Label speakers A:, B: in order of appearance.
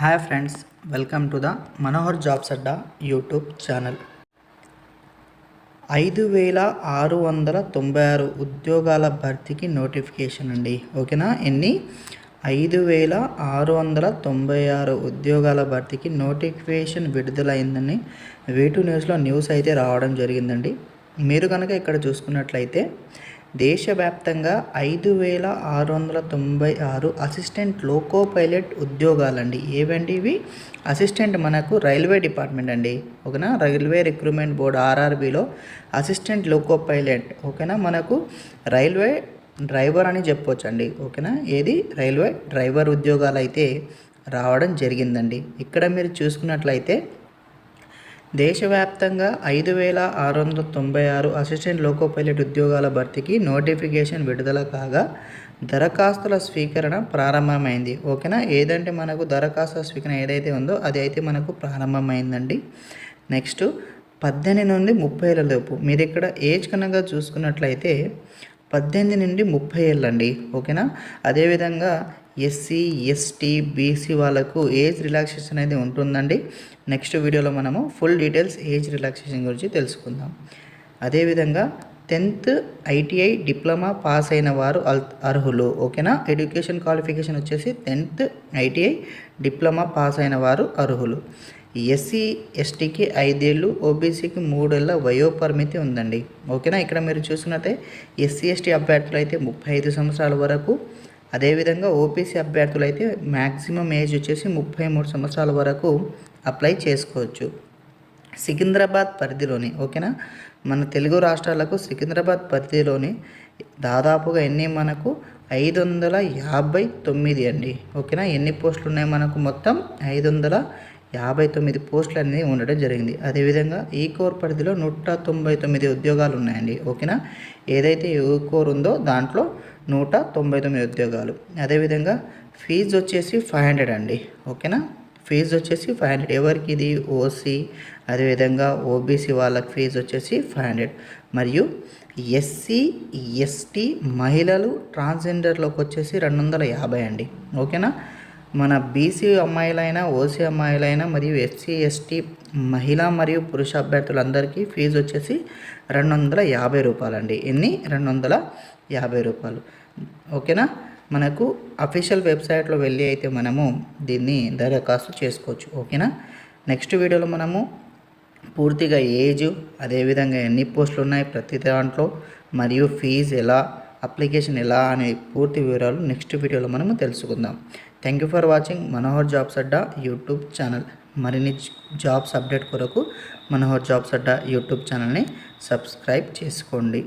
A: Hi friends, welcome to the Manohar jobs Adda YouTube channel. 5696 ఉద్యోగాల భర్తీకి notification అండి. ఓకేనా? 5696 ఉద్యోగాల భర్తీకి నోటిఫికేషన్ విడుదలైందని V2 న్యూస్లో న్యూస్ అయితే రావడం జరిగిందండి. మీరు కనుక ఇక్కడ చూసుకున్నట్లయితే దేశవ్యాప్తంగా 5696 అసిస్టెంట్ లోకో పైలట్ ఉద్యోగాలండి. ఏవండి ఇవి? అసిస్టెంట్ మనకు రైల్వే డిపార్ట్మెంట్ అండి. ఓకేనా? రైల్వే రిక్రూట్మెంట్ బోర్డ్ RRBలో అసిస్టెంట్ లోకో పైలట్. ఓకేనా? మనకు రైల్వే డ్రైవర్ అని చెప్పొచ్చు అండి. ఓకేనా? ఏది రైల్వే డ్రైవర్ ఉద్యోగాలు అయితే రావడం జరిగిందండి. ఇక్కడ మీరు చూసుకున్నట్లయితే దేశవ్యాప్తంగా 5696 అసిస్టెంట్ లోకో పైలట్ ఉద్యోగాల భర్తీకి నోటిఫికేషన్ విడుదల కాగా దరఖాస్తుల స్వీకరణ ప్రారంభమైంది. ఓకేనా? ఏదంటే మనకు దరఖాస్తుల స్వీకరణ ఏదైతే ఉందో అది అయితే మనకు ప్రారంభమైందండి. నెక్స్ట్ 18 నుండి 30 ఏళ్ళ లోపు మీరు ఇక్కడ ఏజ్ కనుక చూసుకున్నట్లయితే 18 నుండి 30 ఏళ్ళండి. ఓకేనా? అదేవిధంగా SC ST BC వాళ్ళకు ఏజ్ రిలాక్సేషన్ అనేది ఉంటుందండి. నెక్స్ట్ వీడియోలో మనము ఫుల్ డీటెయిల్స్ ఏజ్ రిలాక్సేషన్ గురించి తెలుసుకుందాం. అదేవిధంగా 10th ITI డిప్లొమా పాస్ అయిన వారు అర్హులు. ఓకేనా? ఎడ్యుకేషన్ క్వాలిఫికేషన్ వచ్చేసి 10th ITI డిప్లొమా పాస్ అయిన వారు అర్హులు. SC STకి 5 ఏళ్ళు, OBCకి 3 ఏళ్ళ వయో పరిమితి ఉందండి. ఓకేనా? ఇక్కడ మీరు చూసినట్టే SC ST అభ్యర్థులు అయితే 35 సంవత్సరాల వరకు, అదేవిధంగా OBC అభ్యర్థులు అయితే మ్యాక్సిమం ఏజ్ వచ్చేసి 33 సంవత్సరాల వరకు అప్లై చేసుకోవచ్చు. సికింద్రాబాద్ పరిధిలోని, ఓకేనా, మన తెలుగు రాష్ట్రాలకు సికింద్రాబాద్ పరిధిలోని దాదాపుగా మనకు 559 అండి. ఓకేనా? ఎన్ని పోస్టులు ఉన్నాయి మనకు? మొత్తం 559 పోస్టులు అనేవి ఉండడం జరిగింది. అదేవిధంగా ఈ కోర్ పరిధిలో 199 ఉద్యోగాలు ఉన్నాయండి. ఓకేనా? ఏదైతే ఈ కోర్ ఉందో దాంట్లో 199 ఉద్యోగాలు. అదేవిధంగా ఫీజు వచ్చేసి 500 అండి. ఓకేనా? ఫీజు వచ్చేసి 500. ఎవరికి ఇది? OC, అదేవిధంగా OBC వాళ్ళకి ఫీజు వచ్చేసి 500. మరియు SC ST మహిళలు ట్రాన్స్జెండర్లోకి వచ్చేసి 250 అండి. ఓకేనా? మన BC అమ్మాయిలైనా OC అమ్మాయిలైనా మరియు SC ST మహిళా మరియు పురుష అభ్యర్థులందరికీ ఫీజు వచ్చేసి 250 రూపాయలండి. 250 రూపాయలు. ఓకేనా? మనకు అఫీషియల్ వెబ్సైట్లో వెళ్ళి అయితే మనము దీన్ని దరఖాస్తు చేసుకోవచ్చు. ఓకేనా? నెక్స్ట్ వీడియోలో మనము పూర్తిగా ఏజ్, అదేవిధంగా ఎన్ని పోస్టులు ఉన్నాయి ప్రతి దాంట్లో, మరియు ఫీజు ఎలా, అప్లికేషన్ ఎలా అనే పూర్తి వివరాలు నెక్స్ట్ వీడియోలో మనము తెలుసుకుందాం. Thank you for watching Manohar jobs Adda YouTube channel. మరిన్ని జాబ్స్ అప్డేట్ కొరకు మనోహర్ జాబ్స్ అడ్డా యూట్యూబ్ ఛానల్ని సబ్స్క్రైబ్ చేసుకోండి.